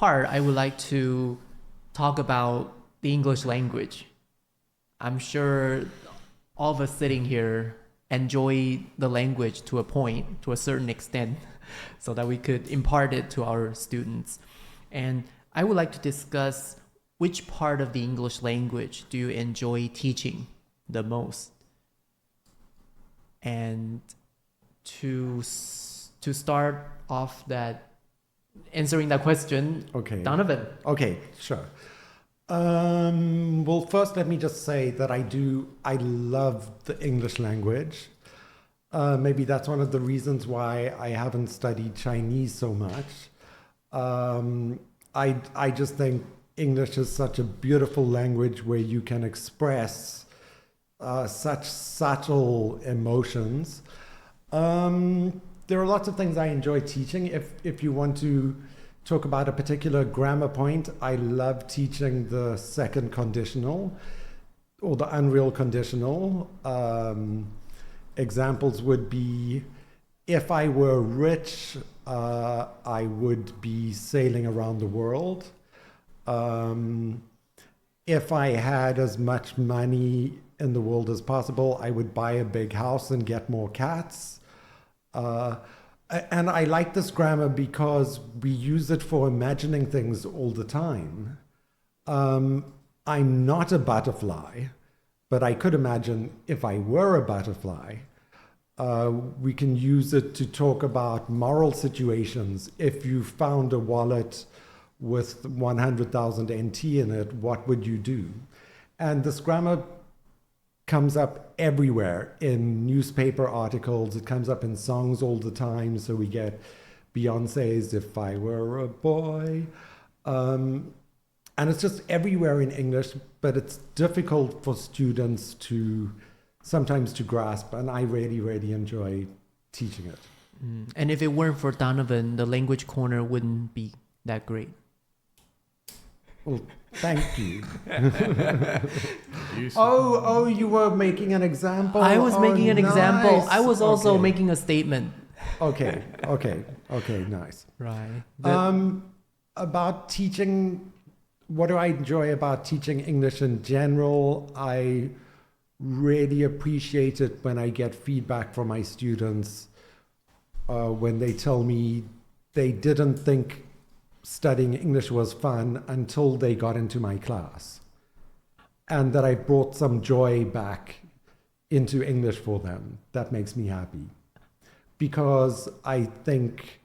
part, I would like to talk about the English language. I'm sure all of us sitting here enjoy the language to a point, to a certain extent, so that we could impart it to our students. And I would like to discuss which part of the English language do you enjoy teaching the most? And to start off answering that question, Okay. Donovan. Okay, sure. Well, first let me just say that I love the English language. Maybe that's one of the reasons why I haven't studied Chinese so much. I just think English is such a beautiful language where you can express such subtle emotions. There are lots of things I enjoy teaching. If you want to talk about a particular grammar point, I love teaching the second conditional or the unreal conditional. Examples would be, if I were rich, I would be sailing around the world. If I had as much money in the world as possible, I would buy a big house and get more cats. And I like this grammar because we use it for imagining things all the time. I'm not a butterfly, but I could imagine if I were a butterfly. We can use it to talk about moral situations. If you found a wallet with 100,000 NT in it, what would you do? And this grammar comes up everywhere in newspaper articles. It comes up in songs all the time. So we get Beyonce's If I Were a Boy. And it's just everywhere in English, but it's difficult for students sometimes to grasp. And I really, really enjoy teaching it. And if it weren't for Donovan, the language corner wouldn't be that great. Well, thank you. Oh, you were making an example? I was making an example. I was also Okay. making a statement. Okay, nice. Right. About teaching, what do I enjoy about teaching English in general? I really appreciate it when I get feedback from my students when they tell me they didn't think studying English was fun until they got into my class, and that I brought some joy back into English for them. That makes me happy, because I think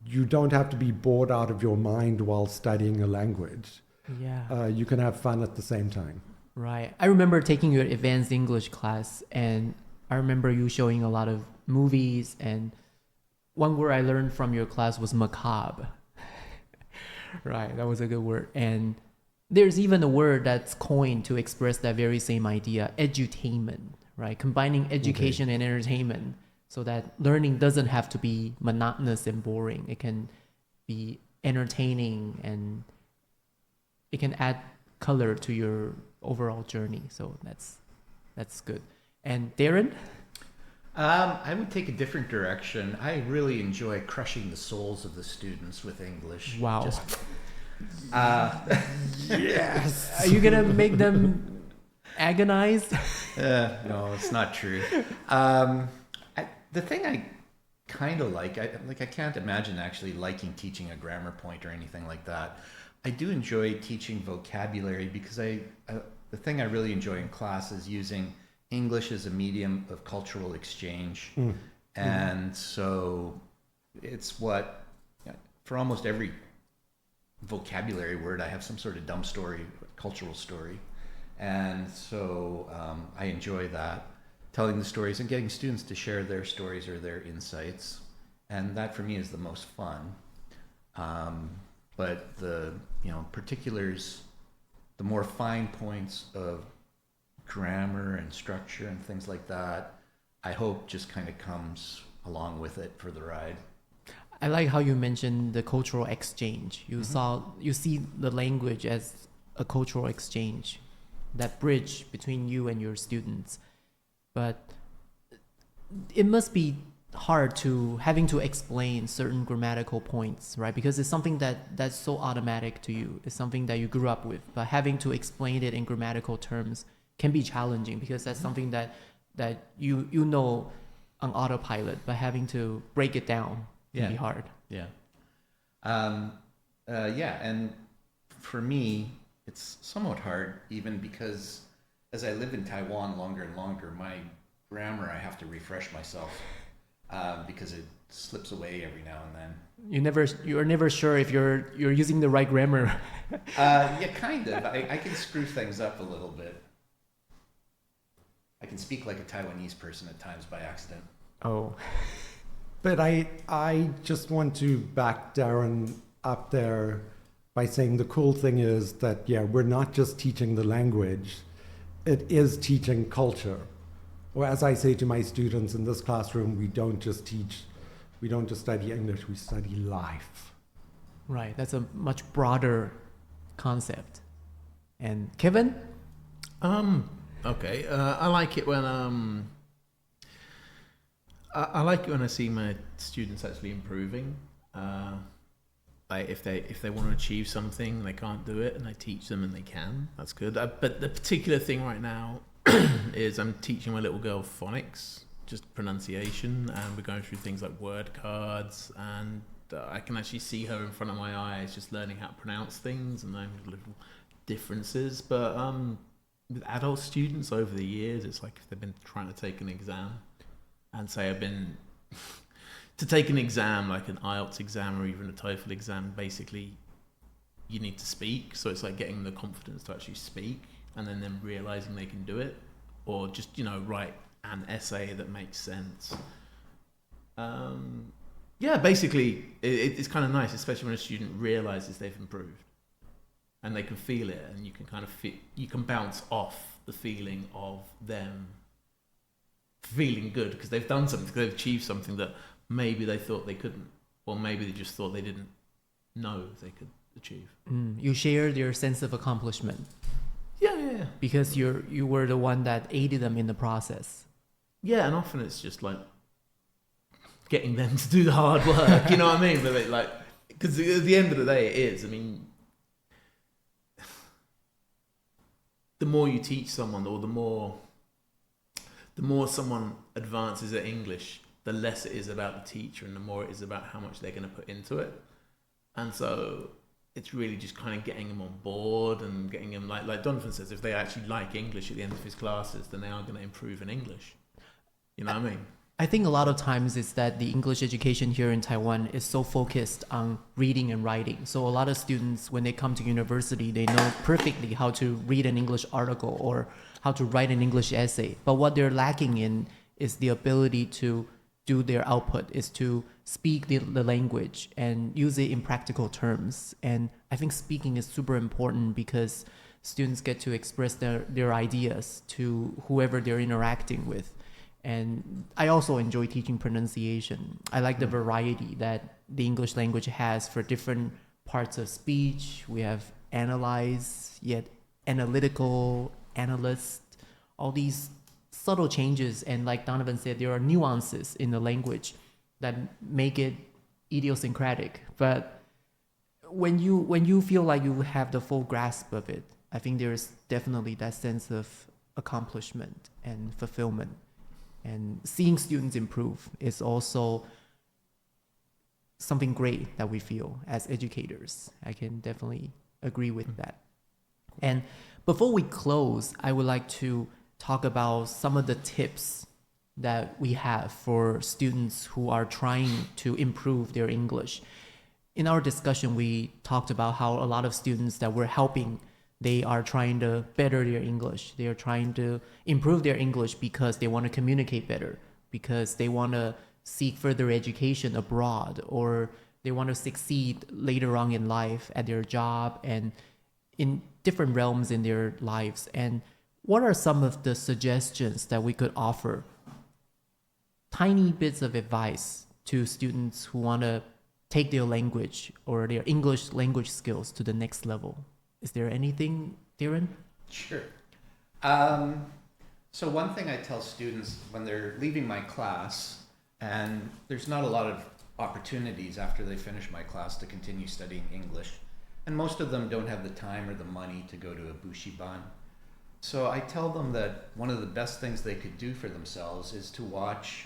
you don't have to be bored out of your mind while studying a language. Yeah. You can have fun at the same time. Right. I remember taking your advanced English class, and I remember you showing a lot of movies, and one word I learned from your class was macabre. Right, that was a good word. And there's even a word that's coined to express that very same idea, edutainment, right? Combining education and entertainment so that learning doesn't have to be monotonous and boring. It can be entertaining, and it can add color to your overall journey. So that's good. And Darren? I would take a different direction. I really enjoy crushing the souls of the students with English. Wow. Yes. Are you going to make them agonized? No, it's not true. The thing I kind of like, I can't imagine actually liking teaching a grammar point or anything like that. I do enjoy teaching vocabulary because the thing I really enjoy in class is using English as a medium of cultural exchange. And so it's for almost every vocabulary word, I have some sort of dumb story, cultural story. And so I enjoy that, telling the stories and getting students to share their stories or their insights. And that for me is the most fun. But the particulars, the more fine points of grammar and structure and things like that, I hope just kind of comes along with it for the ride. I like how you mentioned the cultural exchange. You see the language as a cultural exchange, that bridge between you and your students. But it must be hard to having to explain certain grammatical points, right? Because it's something that's so automatic to you. It's something that you grew up with, but having to explain it in grammatical terms can be challenging because that's something that you know on autopilot, but having to break it down can be hard. Yeah. And for me, it's somewhat hard, even because as I live in Taiwan longer and longer, my grammar, I have to refresh myself because it slips away every now and then. You're never sure if you're using the right grammar. Yeah, kind of. I can screw things up a little bit. I can speak like a Taiwanese person at times by accident. Oh. But I just want to back Darren up there by saying the cool thing is that, we're not just teaching the language, it is teaching culture. Or as I say to my students in this classroom, we don't just study English, we study life. Right, that's a much broader concept. And Kevin? Okay, I like it when I like it when I see my students actually improving. Like if they want to achieve something, they can't do it, and I teach them and they can. That's good. But the particular thing right now is I'm teaching my little girl phonics, just pronunciation, and we're going through things like word cards, and I can actually see her in front of my eyes just learning how to pronounce things and learning little differences. But with adult students over the years, it's like if they've been trying to take an exam, and say I've been to take an exam like an IELTS exam or even a TOEFL exam, basically you need to speak. So it's like getting the confidence to actually speak, and then them realizing they can do it, or just write an essay that makes sense. Basically it's kind of nice, especially when a student realizes they've improved and they can feel it, and you can kind of you can bounce off the feeling of them feeling good because they've done something, they've achieved something that maybe they thought they couldn't, or maybe they just thought they didn't know they could achieve. You shared your sense of accomplishment. Yeah. Because you were the one that aided them in the process. Yeah, and often it's just like getting them to do the hard work, you know what I mean? But like, because at the end of the day, it is. I mean, the more you teach someone, or the more someone advances at English, the less it is about the teacher and the more it is about how much they're going to put into it. And so it's really just kind of getting them on board and getting them, like Donovan says, if they actually like English at the end of his classes, then they are going to improve in English. You know what I mean? I think a lot of times it's that the English education here in Taiwan is so focused on reading and writing. So a lot of students, when they come to university, they know perfectly how to read an English article or how to write an English essay. But what they're lacking in is the ability to do their output, is to speak the language and use it in practical terms. And I think speaking is super important because students get to express their ideas to whoever they're interacting with. And I also enjoy teaching pronunciation. I like the variety that the English language has for different parts of speech. We have analyze, yet analytical, analyst, all these subtle changes. And like Donovan said, there are nuances in the language that make it idiosyncratic. But when you feel like you have the full grasp of it, I think there's definitely that sense of accomplishment and fulfillment. And seeing students improve is also something great that we feel as educators. I can definitely agree with that. And before we close, I would like to talk about some of the tips that we have for students who are trying to improve their English. In our discussion, we talked about how a lot of students that we're helping, they are trying to better their English. They are trying to improve their English because they want to communicate better, because they want to seek further education abroad, or they want to succeed later on in life at their job and in different realms in their lives. And what are some of the suggestions that we could offer? Tiny bits of advice to students who want to take their language or their English language skills to the next level. Is there anything, Darren? Sure. So one thing I tell students when they're leaving my class, And there's not a lot of opportunities after they finish my class to continue studying English. And most of them don't have the time or the money to go to a bushiban. So I tell them that one of the best things they could do for themselves is to watch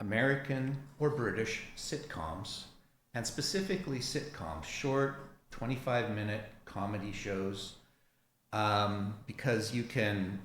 American or British sitcoms, and specifically sitcoms, short 25-minute comedy shows, because you can,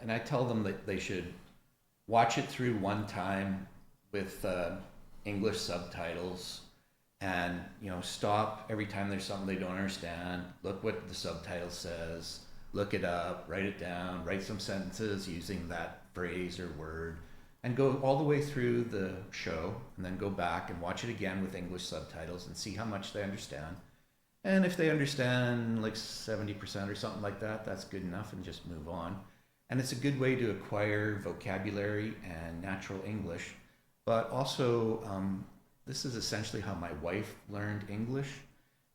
and I tell them that they should watch it through one time with English subtitles, and stop every time there's something they don't understand, look what the subtitle says, look it up, write it down, write some sentences using that phrase or word, and go all the way through the show, and then go back and watch it again with English subtitles and see how much they understand. And if they understand like 70% or something like that, that's good enough, and just move on. And it's a good way to acquire vocabulary and natural English. But also, this is essentially how my wife learned English.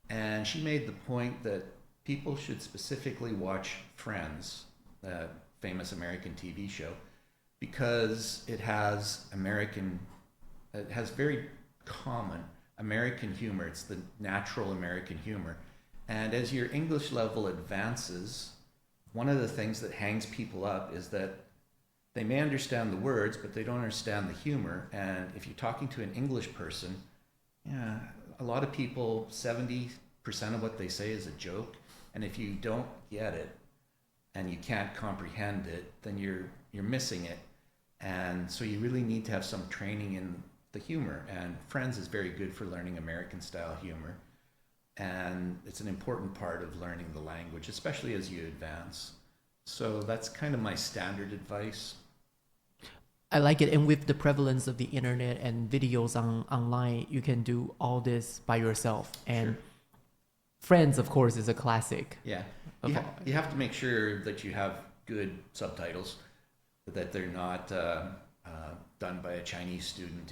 And she made the point that people should specifically watch Friends, the famous American TV show, because it has very common American humor. It's the natural American humor. And as your English level advances, one of the things that hangs people up is that they may understand the words, but they don't understand the humor. And if you're talking to an English person, yeah, a lot of people, 70% of what they say is a joke. And if you don't get it and you can't comprehend it, then you're missing it. And so you really need to have some training in the humor. And Friends is very good for learning American style humor. And it's an important part of learning the language, especially as you advance. So that's kind of my standard advice. I like it. And with the prevalence of the internet and videos online, you can do all this by yourself. And Sure. Friends, of course, is a classic. Yeah. You have to make sure that you have good subtitles, that they're not done by a Chinese student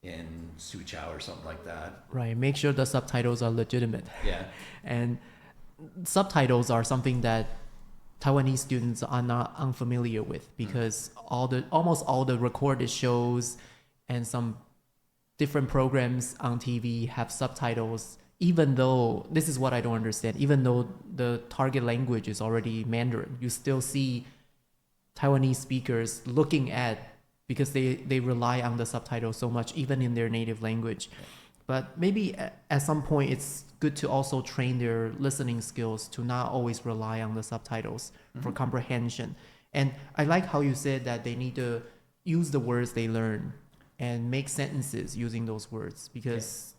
in Suzhou or something like that. Right. Make sure the subtitles are legitimate. Yeah. And subtitles are something that Taiwanese students are not unfamiliar with, because almost all the recorded shows and some different programs on TV have subtitles, even though, this is what I don't understand, even though the target language is already Mandarin, you still see Taiwanese speakers looking at, because they rely on the subtitles so much, even in their native language. But maybe at some point it's good to also train their listening skills to not always rely on the subtitles for comprehension. And I like how you said that they need to use the words they learn and make sentences using those words, because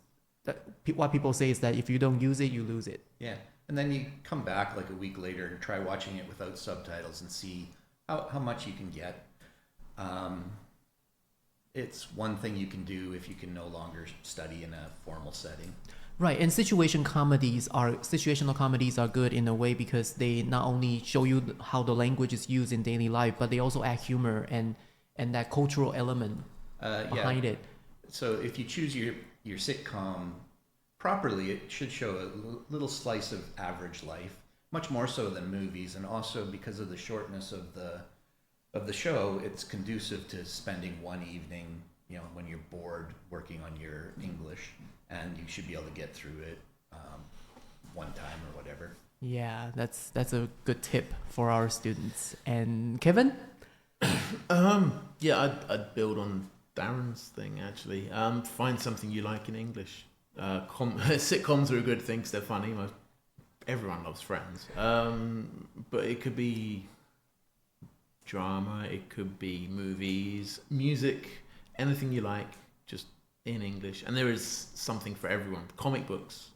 what people say is that if you don't use it, you lose it. Yeah. And then you come back like a week later and try watching it without subtitles and see how much you can get. It's one thing you can do if you can no longer study in a formal setting. Right, and situational comedies are good in a way, because they not only show you how the language is used in daily life, but they also add humor and that cultural element behind it. So if you choose your sitcom properly, it should show a little slice of average life, much more so than movies. And also because of the shortness of the show, it's conducive to spending one evening, when you're bored, working on your English, and you should be able to get through it one time or whatever. Yeah, that's a good tip for our students. And Kevin? Yeah, I'd build on Darren's thing, actually. Find something you like in English. Sitcoms are a good thing because they're funny. Everyone loves Friends. But it could be drama, it could be movies, music, anything you like, just in English. And there is something for everyone. Comic books,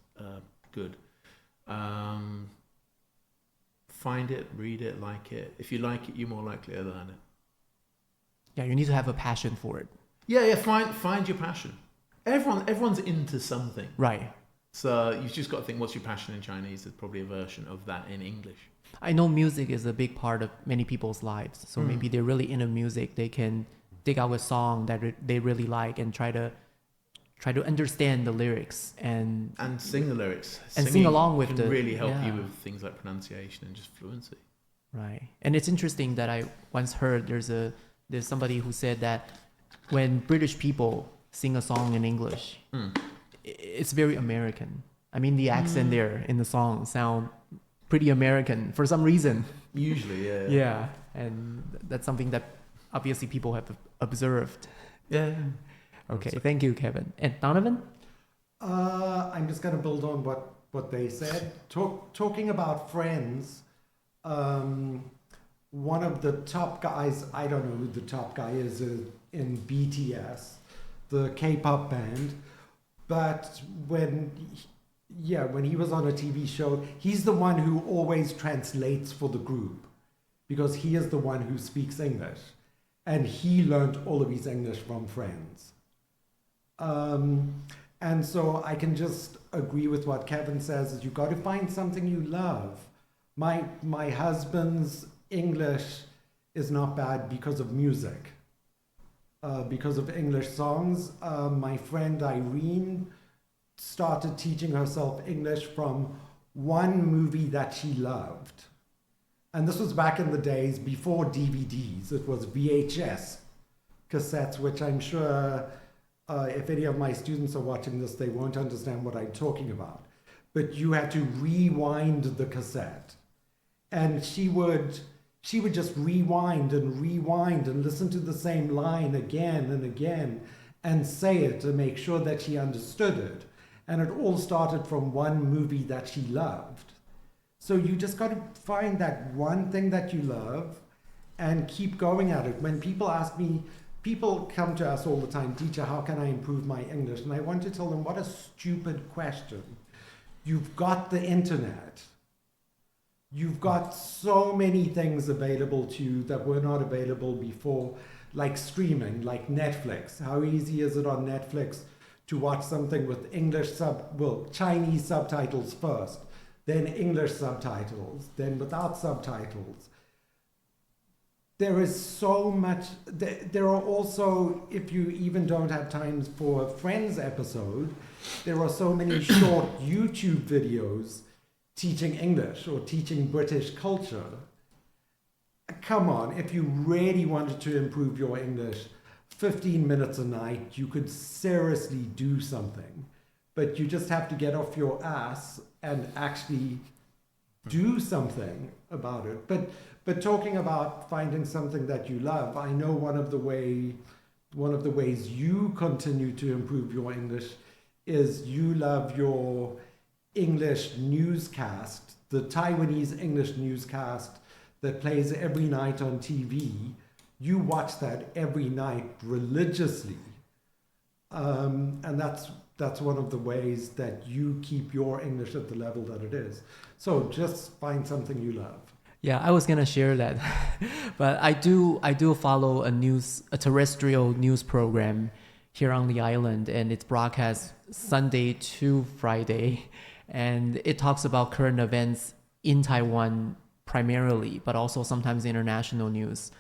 good. Find it, read it, like it. If you like it, you're more likely to learn it. Yeah, you need to have a passion for it. Yeah. Find your passion. Everyone's into something. Right. So you've just got to think, what's your passion in Chinese? There's probably a version of that in English. I know music is a big part of many people's lives. So maybe they're really into music. They can dig out a song that they really like and try to understand the lyrics and sing the lyrics. And sing along with can the really help you with things like pronunciation and just fluency. Right. And it's interesting that I once heard there's somebody who said that when British people sing a song in English, it's very American. I mean, the accent there in the song sound pretty American for some reason. Usually, yeah. Yeah, and that's something that obviously people have observed. Yeah. Okay, thank you, Kevin. And Donovan? I'm just going to build on what they said. Talking about Friends, one of the top guys, I don't know who the top guy is in BTS, the K-pop band, but when he was on a TV show, he's the one who always translates for the group because he is the one who speaks English. And he learned all of his English from Friends. And so I can just agree with what Kevin says, is you got to find something you love. My husband's English is not bad because of music, because of English songs. My friend Irene started teaching herself English from one movie that she loved. And this was back in the days before DVDs. It was VHS cassettes, which I'm sure if any of my students are watching this, they won't understand what I'm talking about. But you had to rewind the cassette. And she would just rewind and listen to the same line again and again and say it to make sure that she understood it. And it all started from one movie that she loved. So you just got to find that one thing that you love and keep going at it. When people ask me, people come to us all the time, teacher, how can I improve my English? And I want to tell them, what a stupid question. You've got the internet. You've got so many things available to you that were not available before, like streaming, like Netflix. How easy is it on Netflix to watch something with Chinese subtitles first, then English subtitles, then without subtitles? There is so much. There are also, if you even don't have time for a Friends episode, there are so many short YouTube videos teaching English or teaching British culture. Come on, if you really wanted to improve your English, 15 minutes a night, you could seriously do something. But you just have to get off your ass and actually do something about it. But talking about finding something that you love, I know one of the ways you continue to improve your English is you love your English newscast, the Taiwanese English newscast that plays every night on TV. You watch that every night religiously. And that's one of the ways that you keep your English at the level that it is. So just find something you love. Yeah, I was gonna share that, but I do follow a terrestrial news program here on the island, and it's broadcast Sunday to Friday, and it talks about current events in Taiwan primarily, but also sometimes international news.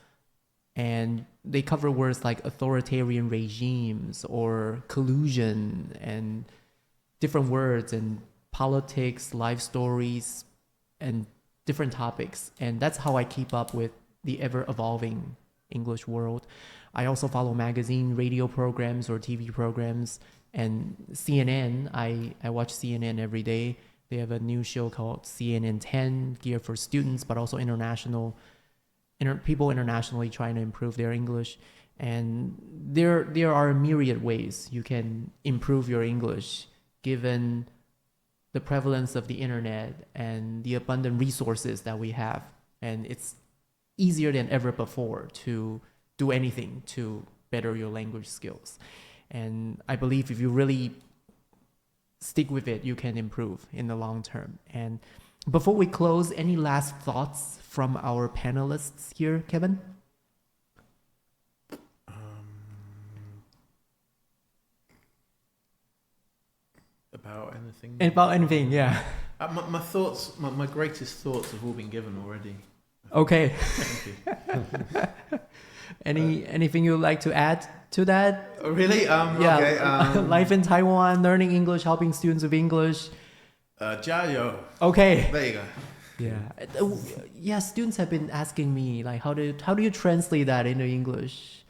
And they cover words like authoritarian regimes or collusion and different words and politics, life stories, and different topics. And that's how I keep up with the ever-evolving English world. I also follow magazine, radio programs, or TV programs. And CNN, I watch CNN every day. They have a new show called CNN 10, geared for students, but also people internationally trying to improve their English. And there are myriad ways you can improve your English given the prevalence of the internet and the abundant resources that we have. And it's easier than ever before to do anything to better your language skills. And I believe if you really stick with it, you can improve in the long term. And before we close, any last thoughts from our panelists here, Kevin? About anything? About anything, yeah. My thoughts, my greatest thoughts have all been given already. Okay. Thank you. Anything you'd like to add to that? Oh, really? Yeah. Okay. Life in Taiwan, learning English, helping students with English. 加油. Okay. There you go. Yeah. Yeah, students have been asking me, like, how do you translate that into English?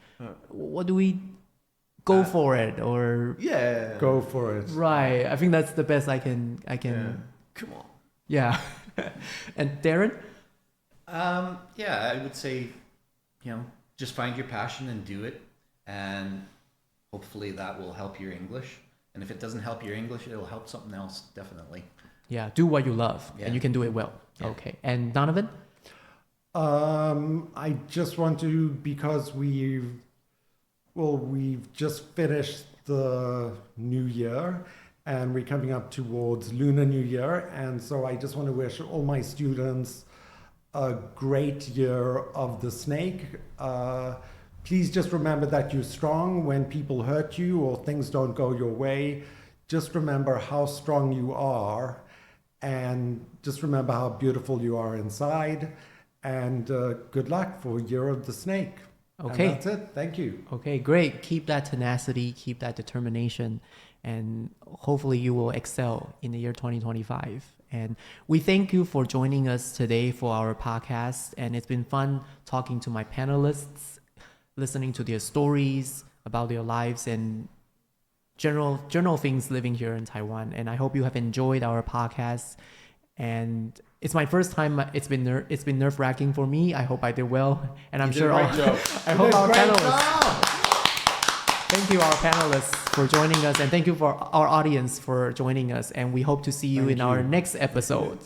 What do we go for it, or Yeah. Go for it. right. I think that's the best I can. Yeah. Come on. Yeah. And Darren? Yeah, I would say, just find your passion and do it. And hopefully that will help your English. And if it doesn't help your English, it'll help something else, definitely. Yeah, do what you love, Yeah. and you can do it well. Yeah. Okay. And Donovan? I just want to, because we've just finished the new year and we're coming up towards Lunar New Year. And so I just want to wish all my students a great year of the snake. Please just remember that you're strong when people hurt you or things don't go your way. Just remember how strong you are, and just remember how beautiful you are inside. And good luck for Year of the Snake. Okay. And that's it. Thank you. Okay, great. Keep that tenacity, keep that determination, and hopefully you will excel in the year 2025. And we thank you for joining us today for our podcast. And it's been fun talking to my panelists, listening to their stories about their lives and general things living here in Taiwan. And I hope you have enjoyed our podcast. And it's my first time. It's been nerve-wracking for me. I hope I did well, and I'm sure. I hope our panelists. Thank you, our panelists, for joining us, and thank you for our audience for joining us. And we hope to see you in our next episode.